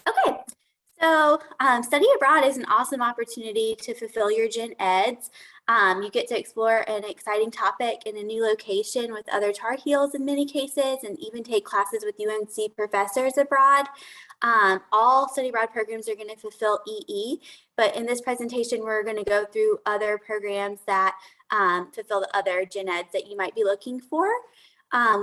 Okay, so study abroad is an awesome opportunity to fulfill your gen eds. You get to explore an exciting topic in a new location with other Tar Heels in many cases, and even take classes with UNC professors abroad. All study abroad programs are going to fulfill EE, but in this presentation, we're going to go through other programs that fulfill the other gen eds that you might be looking for.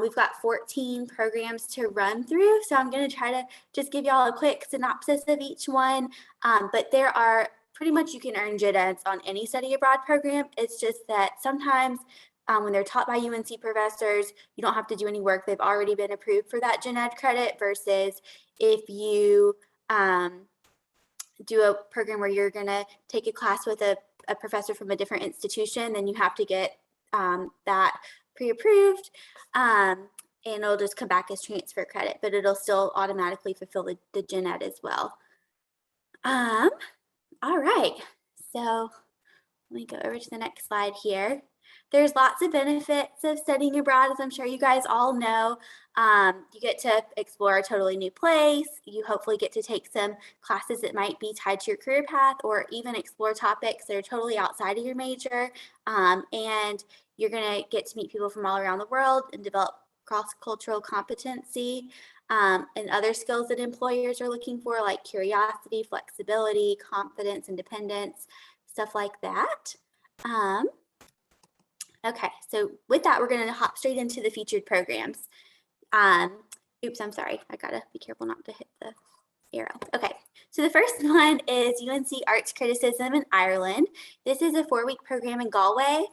We've got 14 programs to run through, so I'm going to try to just give y'all a quick synopsis of each one, but there are pretty much you can earn gen eds on any study abroad program. It's just that sometimes when they're taught by UNC professors, you don't have to do any work. They've already been approved for that gen ed credit versus if you do a program where you're going to take a class with a professor from a different institution, then you have to get that pre-approved, and it'll just come back as transfer credit, but it'll still automatically fulfill the gen ed as well. All right, so let me go over to the next slide here. There's lots of benefits of studying abroad, as I'm sure you guys all know. You get to explore a totally new place. You hopefully get to take some classes that might be tied to your career path, or even explore topics that are totally outside of your major. And you're gonna get to meet people from all around the world and develop cross-cultural competency and other skills that employers are looking for, like curiosity, flexibility, confidence, independence, stuff like that. Okay, so with that, we're going to hop straight into the featured programs. Oops, I'm sorry. I gotta be careful not to hit the arrow. Okay, so the first one is UNC Arts Criticism in Ireland. This is a 4-week program in Galway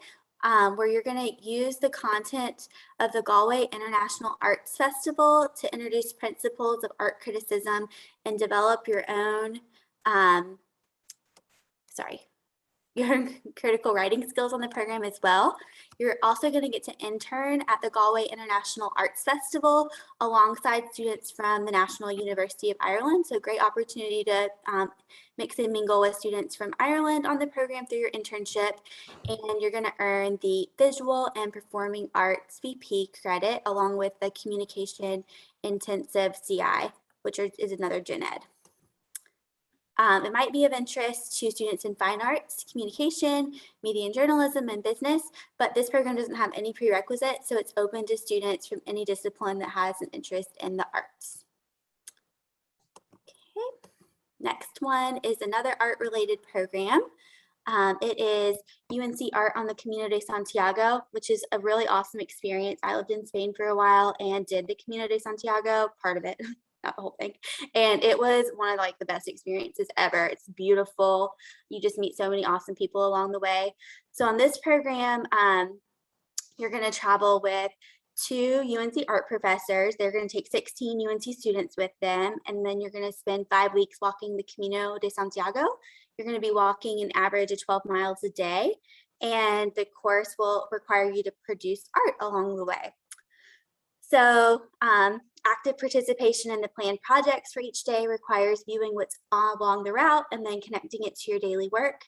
where you're going to use the content of the Galway International Arts Festival to introduce principles of art criticism and develop your own, your critical writing skills on the program as well. You're also going to get to intern at the Galway International Arts Festival alongside students from the National University of Ireland. So great opportunity to mix and mingle with students from Ireland on the program through your internship. And you're going to earn the Visual and Performing Arts VP credit along with the Communication Intensive CI, which is another gen ed. It might be of interest to students in fine arts, communication, media and journalism, and business, but this program doesn't have any prerequisites, so it's open to students from any discipline that has an interest in the arts. Okay. Next one is another art-related program. It is UNC Art on the Camino de Santiago, which is a really awesome experience. I lived in Spain for a while and did the Camino de Santiago, part of it. Not the whole thing. And it was one of like the best experiences ever. It's beautiful. You just meet so many awesome people along the way. So on this program, you're going to travel with 2 UNC art professors. They're going to take 16 UNC students with them. And then you're going to spend 5 weeks walking the Camino de Santiago. You're going to be walking an average of 12 miles a day. And the course will require you to produce art along the way. So active participation in the planned projects for each day requires viewing what's along the route and then connecting it to your daily work.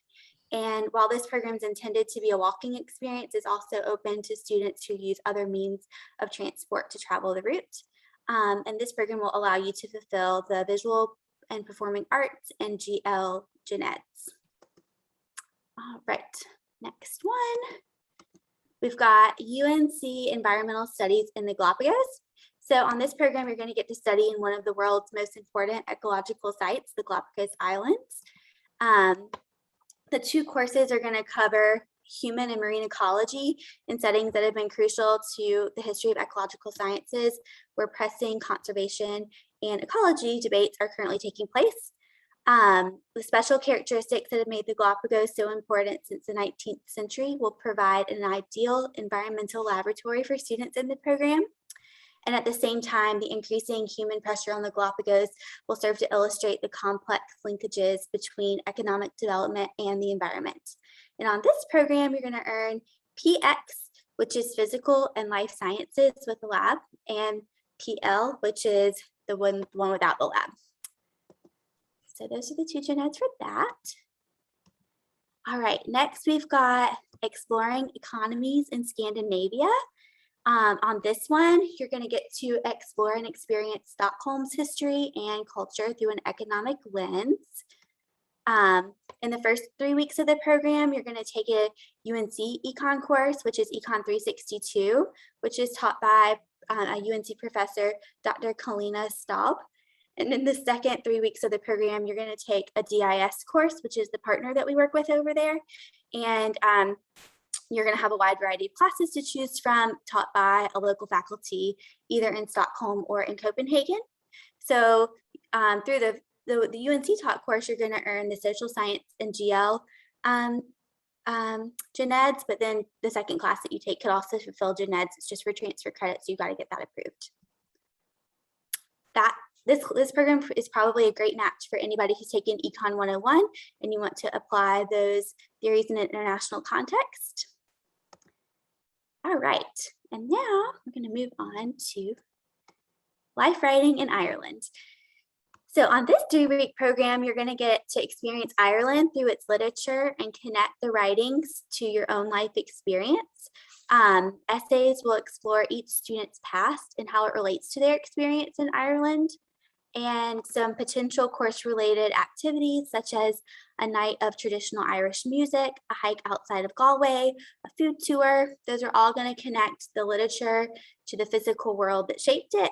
And while this program is intended to be a walking experience, it's also open to students who use other means of transport to travel the route. And this program will allow you to fulfill the Visual and Performing Arts and GL gen eds. All right, next one. We've got UNC Environmental Studies in the Galapagos. So on this program, you're going to get to study in one of the world's most important ecological sites, the Galapagos Islands. The 2 courses are going to cover human and marine ecology in settings that have been crucial to the history of ecological sciences, where pressing conservation and ecology debates are currently taking place. The special characteristics that have made the Galapagos so important since the 19th century will provide an ideal environmental laboratory for students in the program. And at the same time, the increasing human pressure on the Galapagos will serve to illustrate the complex linkages between economic development and the environment. And on this program, you're going to earn PX, which is Physical and Life Sciences with a lab, and PL, which is the one without the lab. So those are the 2 gen eds for that. All right, next we've got Exploring Economies in Scandinavia. On this one, you're going to get to explore and experience Stockholm's history and culture through an economic lens. In the first 3 weeks of the program, you're going to take a UNC Econ course, which is Econ 362, which is taught by a UNC professor, Dr. Kalina Staub. And in the second 3 weeks of the program, you're going to take a DIS course, which is the partner that we work with over there. And you're going to have a wide variety of classes to choose from, taught by a local faculty, either in Stockholm or in Copenhagen. So through the UNC taught course, you're going to earn the social science and GL gen eds, but then the second class that you take could also fulfill gen eds. It's just for transfer credit, so you got to get that approved. This program is probably a great match for anybody who's taken Econ 101 and you want to apply those theories in an international context. All right, and now we're going to move on to life writing in Ireland. So on this 3-week program, you're going to get to experience Ireland through its literature and connect the writings to your own life experience. Essays will explore each student's past and how it relates to their experience in Ireland, and some potential course-related activities such as a night of traditional Irish music, a hike outside of Galway, a food tour. Those are all going to connect the literature to the physical world that shaped it.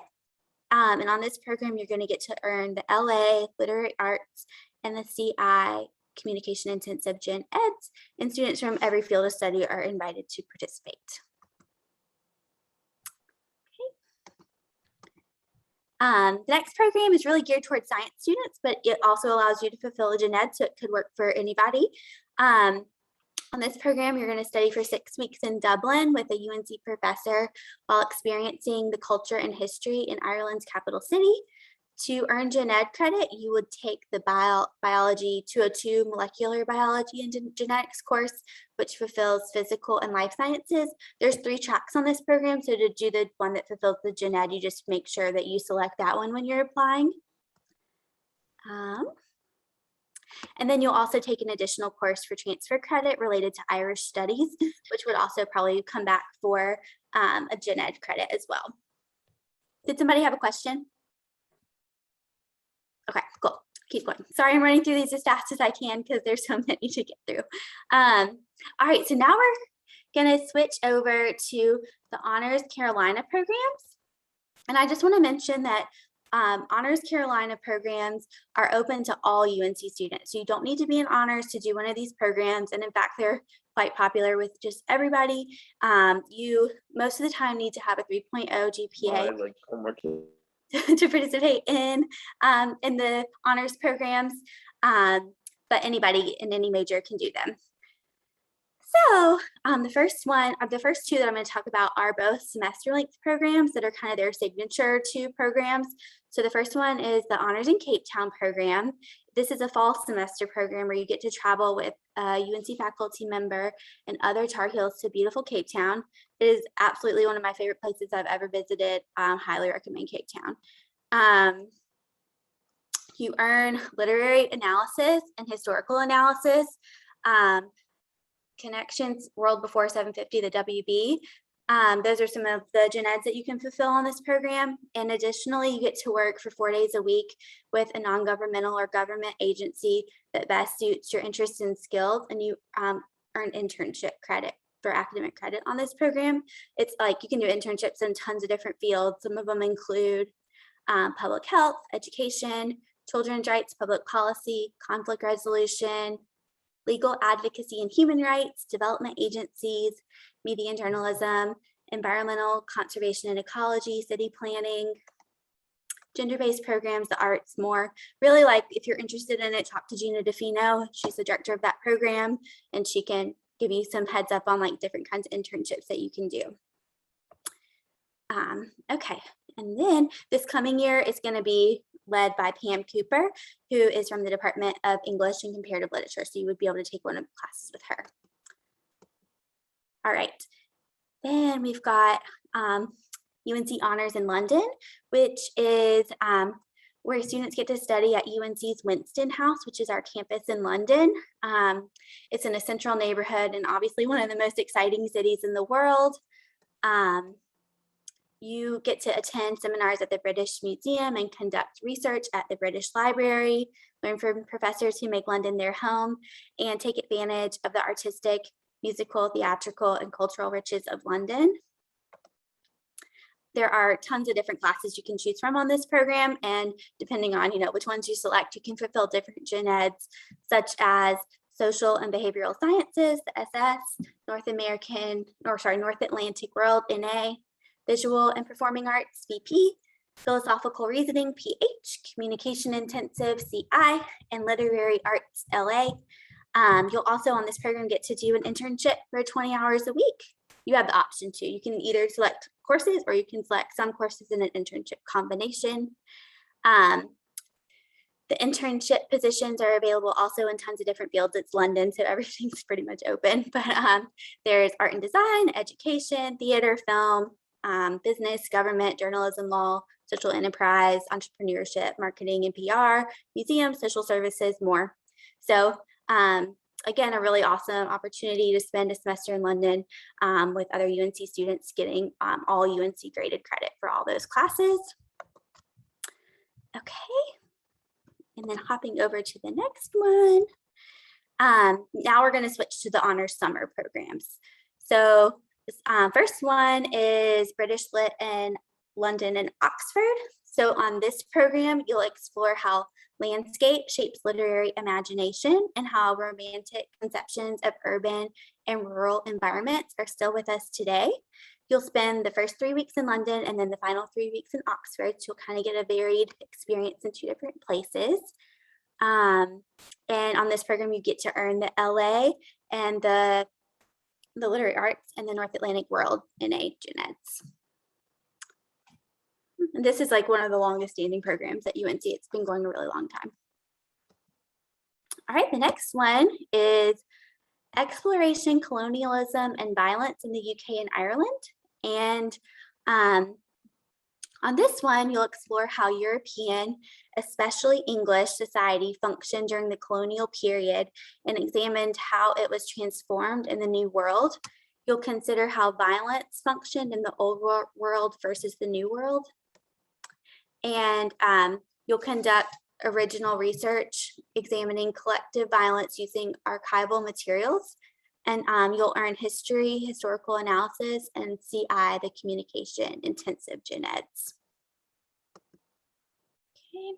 And on this program, you're going to get to earn the LA Literary Arts and the CI Communication Intensive Gen Eds, and students from every field of study are invited to participate. The next program is really geared towards science students, but it also allows you to fulfill a gen ed, so it could work for anybody. On this program, you're going to study for 6 weeks in Dublin with a UNC professor while experiencing the culture and history in Ireland's capital city. To earn gen ed credit, you would take the Biology 202 Molecular Biology and Genetics course, which fulfills physical and life sciences. There's 3 tracks on this program, so to do the one that fulfills the gen ed, you just make sure that you select that one when you're applying. And then you'll also take an additional course for transfer credit related to Irish studies, which would also probably come back for a gen ed credit as well. Did somebody have a question? Okay, cool. Keep going. Sorry, I'm running through these as fast as I can because there's so many to get through. All right, so now we're going to switch over to the Honors Carolina programs. And I just want to mention that Honors Carolina programs are open to all UNC students. So you don't need to be in honors to do one of these programs. And in fact, they're quite popular with just everybody. You most of the time need to have a 3.0 GPA to participate in the honors programs, but anybody in any major can do them. So the first two that I'm going to talk about are both semester length programs that are kind of their signature 2 programs. So the first one is the Honors in Cape Town program. This is a fall semester program where you get to travel with a UNC faculty member and other Tar Heels to beautiful Cape Town. It is absolutely one of my favorite places I've ever visited. Highly recommend Cape Town. You earn literary analysis and historical analysis, connections, World Before 750, the WB. Those are some of the gen eds that you can fulfill on this program. And additionally, you get to work for 4 days a week with a non-governmental or government agency that best suits your interests and skills, and you earn internship credit for academic credit on this program. It's like you can do internships in tons of different fields. Some of them include public health, education, children's rights, public policy, conflict resolution, legal advocacy and human rights, development agencies, media and journalism, environmental conservation and ecology, city planning, gender-based programs, the arts, more. Really, like if you're interested in it, talk to Gina DeFino. She's the director of that program, and she can give you some heads up on like different kinds of internships that you can do. Okay, and then this coming year is going to be led by Pam Cooper, who is from the Department of English and Comparative Literature. So you would be able to take one of the classes with her. All right, then we've got UNC Honors in London, which is where students get to study at UNC's Winston House, which is our campus in London. It's in a central neighborhood and obviously one of the most exciting cities in the world. You get to attend seminars at the British Museum and conduct research at the British Library, learn from professors who make London their home, and take advantage of the artistic, musical, theatrical, and cultural riches of London. There are tons of different classes you can choose from on this program, and depending on which ones you select, you can fulfill different gen eds, such as Social and Behavioral Sciences, the SS, North Atlantic World, NA, Visual and Performing Arts, VP, Philosophical Reasoning, PH, Communication Intensive, CI, and Literary Arts, LA. You'll also on this program get to do an internship for 20 hours a week. You have the option to. You can either select courses or you can select some courses in an internship combination. The internship positions are available also in tons of different fields. It's London, so everything's pretty much open. But there's art and design, education, theater, film, business, government, journalism, law, social enterprise, entrepreneurship, marketing and PR, museums, social services, more. So again, a really awesome opportunity to spend a semester in London with other UNC students getting all UNC graded credit for all those classes. Okay. And then hopping over to the next one. Now we're going to switch to the honors summer programs. So first one is British Lit in London and Oxford. So on this program, you'll explore how landscape shapes literary imagination and how romantic conceptions of urban and rural environments are still with us today. You'll spend the first 3 weeks in London and then the final 3 weeks in Oxford. So you'll kind of get a varied experience in 2 different places. And on this program, you get to earn the LA and the Literary Arts and the North Atlantic World NA Gen Eds. And this is like one of the longest standing programs at UNC. It's been going a really long time. All right, the next one is Exploration, Colonialism, and Violence in the UK and Ireland. And on this one, you'll explore how European, especially English society functioned during the colonial period and examined how it was transformed in the New World. You'll consider how violence functioned in the Old World versus the New World. And you'll conduct original research examining collective violence using archival materials. And you'll earn history, historical analysis, and CI, the communication intensive gen eds. Okay.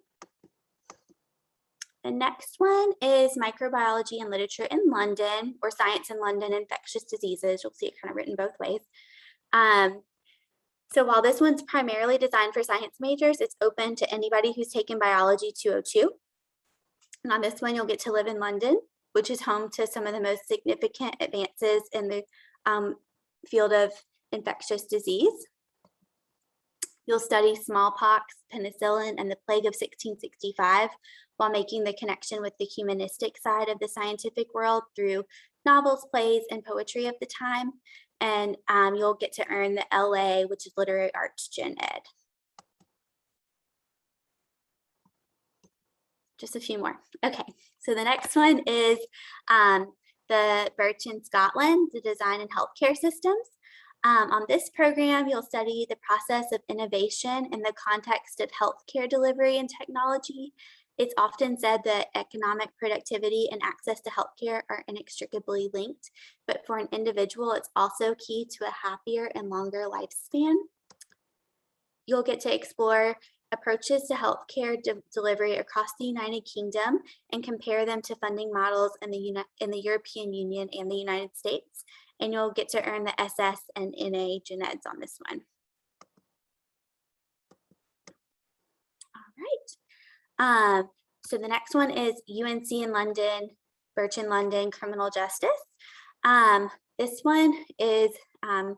The next one is Microbiology and Literature in London, or Science in London, Infectious Diseases. You'll see it kind of written both ways. So while this one's primarily designed for science majors, it's open to anybody who's taken Biology 202. And on this one, you'll get to live in London, which is home to some of the most significant advances in the field of infectious disease. You'll study smallpox, penicillin, and the plague of 1665 while making the connection with the humanistic side of the scientific world through novels, plays, and poetry of the time. And you'll get to earn the LA, which is Literary Arts Gen Ed. Just a few more. Okay, so the next one is the Birch in Scotland, the Design and Healthcare Systems. On this program, you'll study the process of innovation in the context of healthcare delivery and technology. It's often said that economic productivity and access to healthcare are inextricably linked, but for an individual, it's also key to a happier and longer lifespan. You'll get to explore approaches to healthcare delivery across the United Kingdom and compare them to funding models in the European Union and the United States. And you'll get to earn the SS and NA gen eds on this one. All right. So the next one is UNC in London, Birch in London, Criminal Justice. This one is kind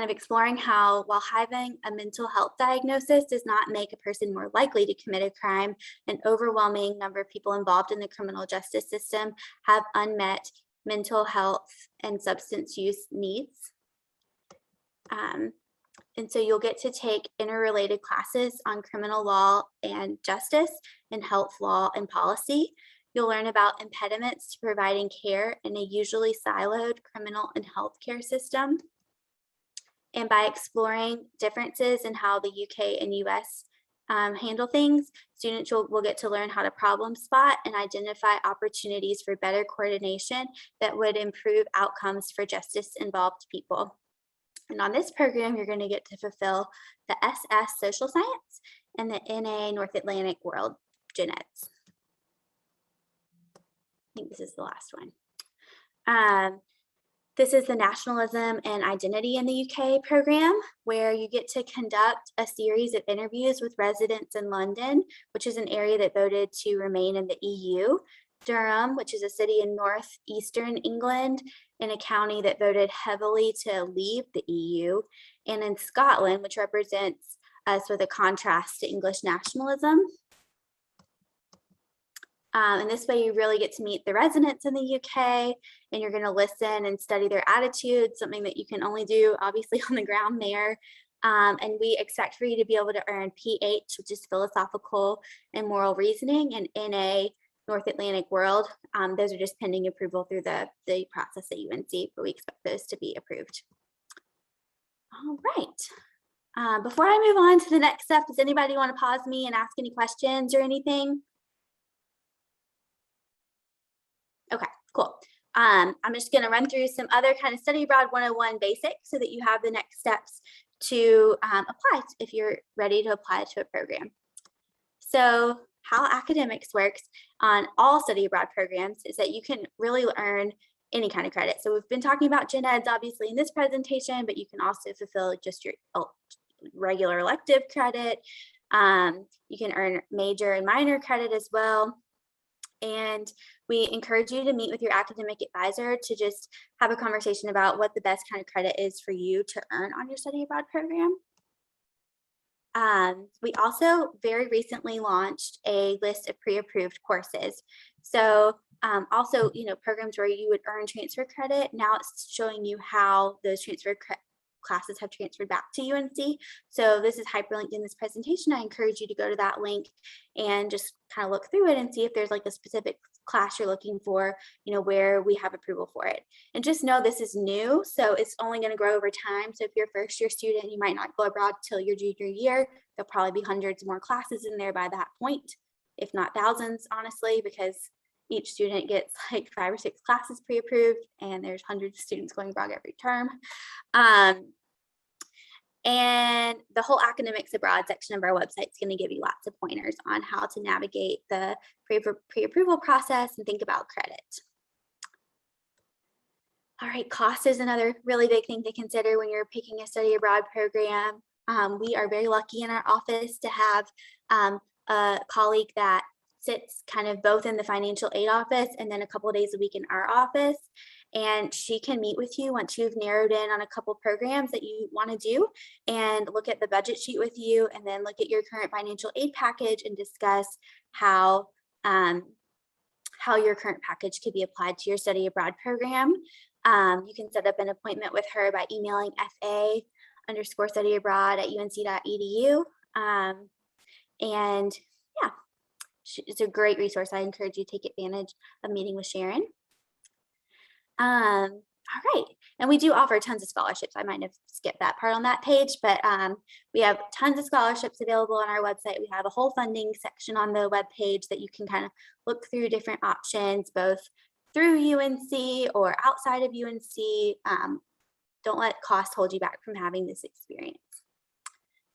of exploring how, while having a mental health diagnosis does not make a person more likely to commit a crime, an overwhelming number of people involved in the criminal justice system have unmet mental health and substance use needs. And so you'll get to take interrelated classes on criminal law and justice and health law and policy. You'll learn about impediments to providing care in a usually siloed criminal and healthcare system. And by exploring differences in how the UK and US handle things, students will get to learn how to problem spot and identify opportunities for better coordination that would improve outcomes for justice-involved people. And on this program, you're going to get to fulfill the SS Social Science and the NA North Atlantic World Gen Eds. I think this is the last one. This is the Nationalism and Identity in the UK program, where you get to conduct a series of interviews with residents in London, which is an area that voted to remain in the EU, Durham, which is a city in northeastern England, in a county that voted heavily to leave the EU, and in Scotland, which represents us with a contrast to English nationalism. And this way you really get to meet the residents in the UK, and you're going to listen and study their attitudes, something that you can only do obviously on the ground there. And we expect for you to be able to earn PH, which is philosophical and moral reasoning, and NA, North Atlantic World. Those are just pending approval through the process at UNC, but we expect those to be approved. All right. Before I move on to the next step, does anybody want to pause me and ask any questions or anything? Okay, cool. I'm just going to run through some other kind of study abroad 101 basics so that you have the next steps to apply if you're ready to apply to a program. So how academics works on all study abroad programs is that you can really earn any kind of credit. So we've been talking about gen eds obviously in this presentation, but you can also fulfill just your regular elective credit. You can earn major and minor credit as well. And we encourage you to meet with your academic advisor to just have a conversation about what the best kind of credit is for you to earn on your study abroad program. We also very recently launched a list of pre-approved courses. So also, programs where you would earn transfer credit, now it's showing you how those transfer classes have transferred back to UNC. So this is hyperlinked in this presentation. I encourage you to go to that link and just kind of look through it and see if there's like a specific class you're looking for, where we have approval for it. And just know this is new, so it's only going to grow over time. So if you're a first year student, you might not go abroad till your junior year. There'll probably be hundreds more classes in there by that point, if not thousands, honestly, because each student gets like 5 or 6 classes pre-approved, and there's hundreds of students going abroad every term. And the whole academics abroad section of our website is going to give you lots of pointers on how to navigate the pre-approval process and think about credit. All right, cost is another really big thing to consider when you're picking a study abroad program. We are very lucky in our office to have a colleague that sits kind of both in the financial aid office and then a couple of days a week in our office. And she can meet with you once you've narrowed in on a couple programs that you want to do and look at the budget sheet with you, and then look at your current financial aid package and discuss how your current package could be applied to your study abroad program. You can set up an appointment with her by emailing fa_studyabroad@unc.edu. And yeah, it's a great resource. I encourage you to take advantage of meeting with Sharon. All right, and we do offer tons of scholarships. I might have skipped that part on that page, but we have tons of scholarships available on our website. We have a whole funding section on the web page that you can kind of look through different options, both through UNC or outside of UNC. Don't let cost hold you back from having this experience.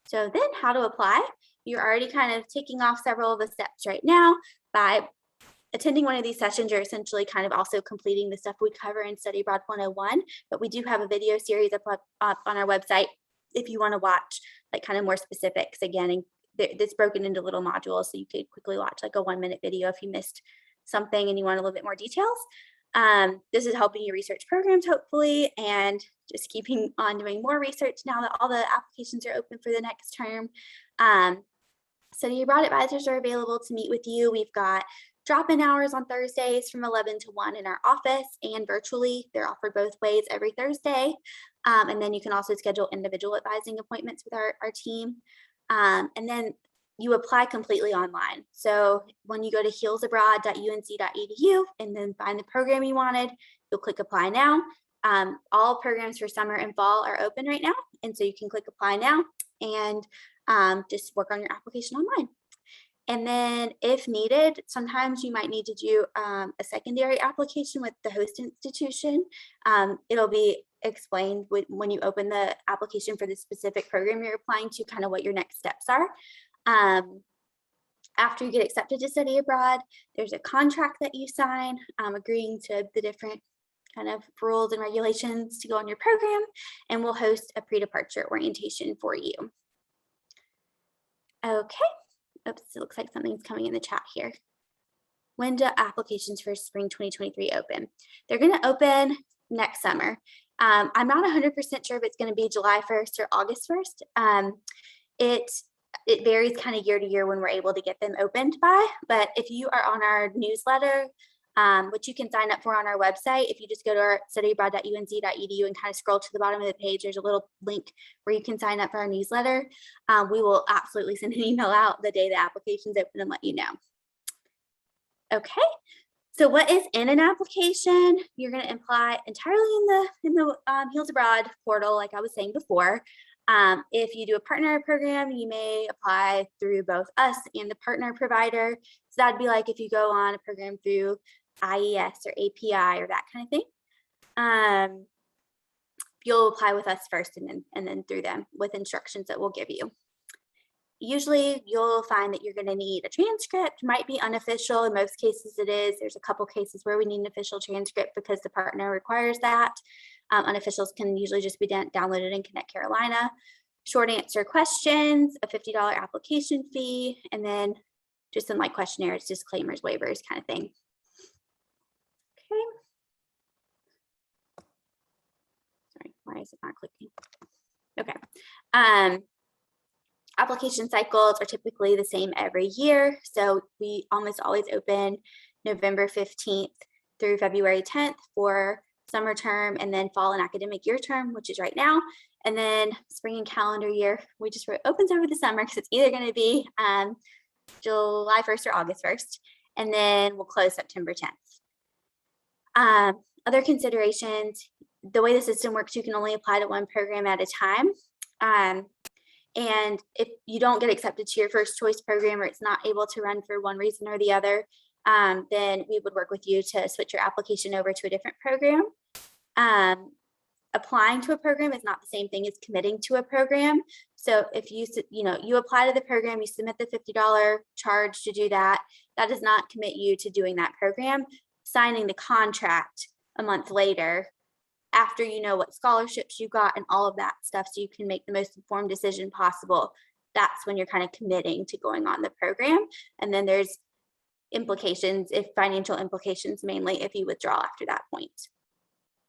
So then how to apply? You're already kind of ticking off several of the steps right now. By attending one of these sessions, you're essentially kind of also completing the stuff we cover in Study Abroad 101, but we do have a video series up on our website if you want to watch like kind of more specifics again, and it's broken into little modules, so you could quickly watch like a 1-minute video if you missed something and you want a little bit more details. This is helping you research programs, hopefully, and just keeping on doing more research now that all the applications are open for the next term. Study abroad advisors are available to meet with you. We've got drop-in hours on Thursdays from 11 to 1 in our office, and virtually. They're offered both ways every Thursday. And then you can also schedule individual advising appointments with our team. And then you apply completely online. So when you go to healsabroad.unc.edu and then find the program you wanted, you'll click apply now. All programs for summer and fall are open right now. And so you can click apply now and just work on your application online. And then if needed, sometimes you might need to do a secondary application with the host institution. It'll be explained when you open the application for the specific program you're applying to, kind of what your next steps are. After you get accepted to study abroad, there's a contract that you sign agreeing to the different kind of rules and regulations to go on your program, and we'll host a pre-departure orientation for you. Okay. Oops, it looks like something's coming in the chat here. When do applications for spring 2023 open? They're going to open next summer. I'm not 100% sure if it's going to be July 1st or August 1st. It varies kind of year to year when we're able to get them opened by, but if you are on our newsletter, which you can sign up for on our website, if you just go to our studyabroad.unc.edu and kind of scroll to the bottom of the page, there's a little link where you can sign up for our newsletter. We will absolutely send an email out the day the application's open and let you know. Okay, so what is in an application? You're going to apply entirely in the Heals Abroad portal, like I was saying before. If you do a partner program, you may apply through both us and the partner provider. So that'd be like if you go on a program through IES or API or that kind of thing. You'll apply with us first and then through them with instructions that we'll give you. Usually you'll find that you're going to need a transcript, might be unofficial. In most cases it is. There's a couple cases where we need an official transcript because the partner requires that. Unofficials can usually just be downloaded in Connect Carolina. Short answer questions, a $50 application fee, and then just some like questionnaires, disclaimers, waivers kind of thing. Okay. Sorry, why is it not clicking? Okay. Application cycles are typically the same every year. So we almost always open November 15th through February 10th for summer term, and then fall and academic year term, which is right now. And then spring and calendar year, we just wrote opens over the summer because it's either going to be July 1st or August 1st. And then we'll close September 10th. Other considerations, the way the system works, you can only apply to one program at a time. And if you don't get accepted to your first choice program or it's not able to run for one reason or the other, then we would work with you to switch your application over to a different program. Applying to a program is not the same thing as committing to a program. So if you apply to the program, you submit the $50 charge to do that, that does not commit you to doing that program. Signing the contract a month later, after you know what scholarships you got and all of that stuff, so you can make the most informed decision possible, that's when you're kind of committing to going on the program. And then there's implications, if financial implications, mainly if you withdraw after that point.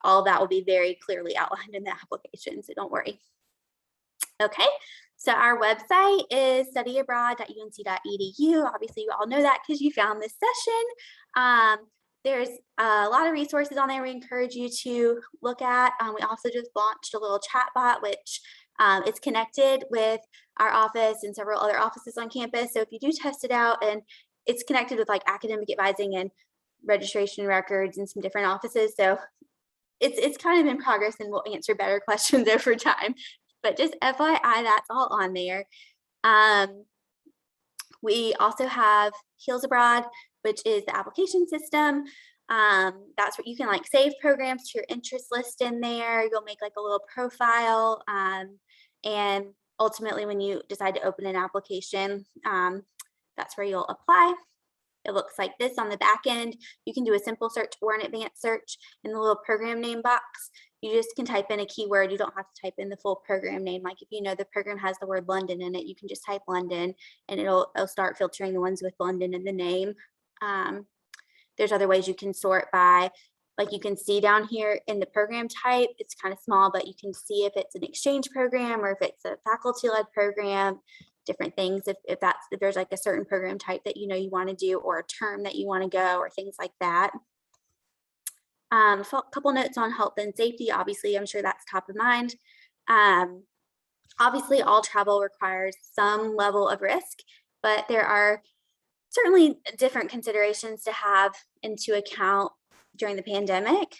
All of that will be very clearly outlined in the application, so don't worry. Okay, so our website is studyabroad.unc.edu. Obviously, you all know that because you found this session. There's a lot of resources on there we encourage you to look at. We also just launched a little chat bot, which is connected with our office and several other offices on campus. So if you do test it out, and it's connected with like academic advising and registration records and some different offices. So it's kind of in progress, and we'll answer better questions over time. But just FYI, that's all on there. We also have Heals Abroad, which is the application system. That's where you can like save programs to your interest list in there. You'll make like a little profile. And ultimately, when you decide to open an application, that's where you'll apply. It looks like this on the back end. You can do a simple search or an advanced search in the little program name box. You just can type in a keyword. You don't have to type in the full program name. Like if you know the program has the word London in it, you can just type London and it'll start filtering the ones with London in the name. There's other ways you can sort by, like you can see down here in the program type, it's kind of small, but you can see if it's an exchange program or if it's a faculty-led program, different things. If there's like a certain program type that you know you want to do, or a term that you want to go, or things like that. A couple notes on health and safety. Obviously, I'm sure that's top of mind. Obviously, all travel requires some level of risk, but there are certainly different considerations to have into account during the pandemic.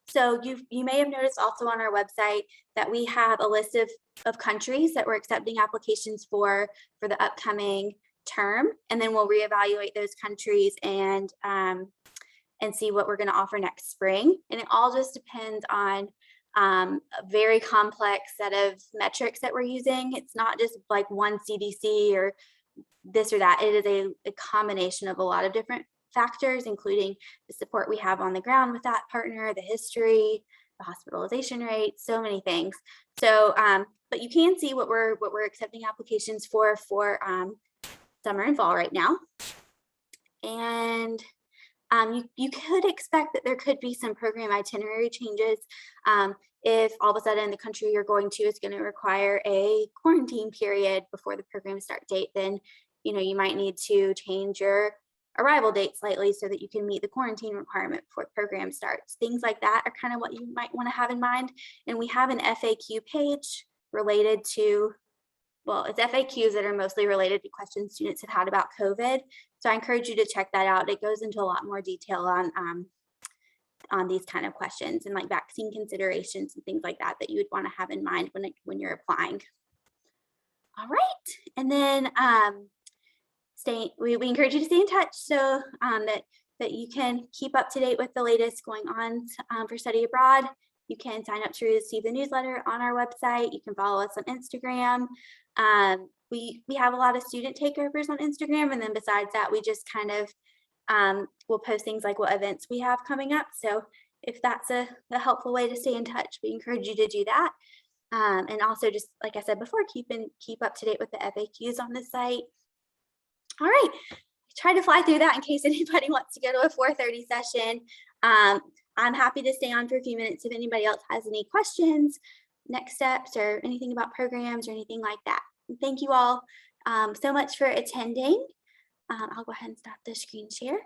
So you may have noticed also on our website that we have a list of countries that we're accepting applications for the upcoming term, and then we'll reevaluate those countries and see what we're going to offer next spring. And it all just depends on a very complex set of metrics that we're using. It's not just like one CDC or this or that. It is a combination of a lot of different factors, including the support we have on the ground with that partner, the history, the hospitalization rate, so many things. So, but you can see what we're accepting applications for summer and fall right now. And you could expect that there could be some program itinerary changes. If all of a sudden the country you're going to is going to require a quarantine period before the program start date, then you might need to change your arrival date slightly so that you can meet the quarantine requirement before the program starts. Things like that are kind of what you might want to have in mind. And we have an FAQ page related to, well, it's FAQs that are mostly related to questions students have had about COVID. So I encourage you to check that out. It goes into a lot more detail on these kind of questions and like vaccine considerations and things like that that you would want to have in mind when you're applying. All right, and then we encourage you to stay in touch so that you can keep up to date with the latest going on for study abroad. You can sign up to receive the newsletter on our website. You can follow us on Instagram. We have a lot of student takeovers on Instagram, and then besides that, we just kind of we'll post things like what events we have coming up. So if that's a helpful way to stay in touch, we encourage you to do that. And also, just like I said before, keep up to date with the FAQs on the site. All right, try to fly through that in case anybody wants to go to a 4:30 session. I'm happy to stay on for a few minutes if anybody else has any questions, next steps, or anything about programs or anything like that. And thank you all so much for attending. I'll go ahead and stop the screen share.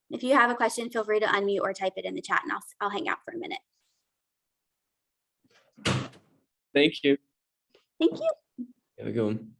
If you have a question, feel free to unmute or type it in the chat, and I'll hang out for a minute. Thank you. Thank you. Have a good one.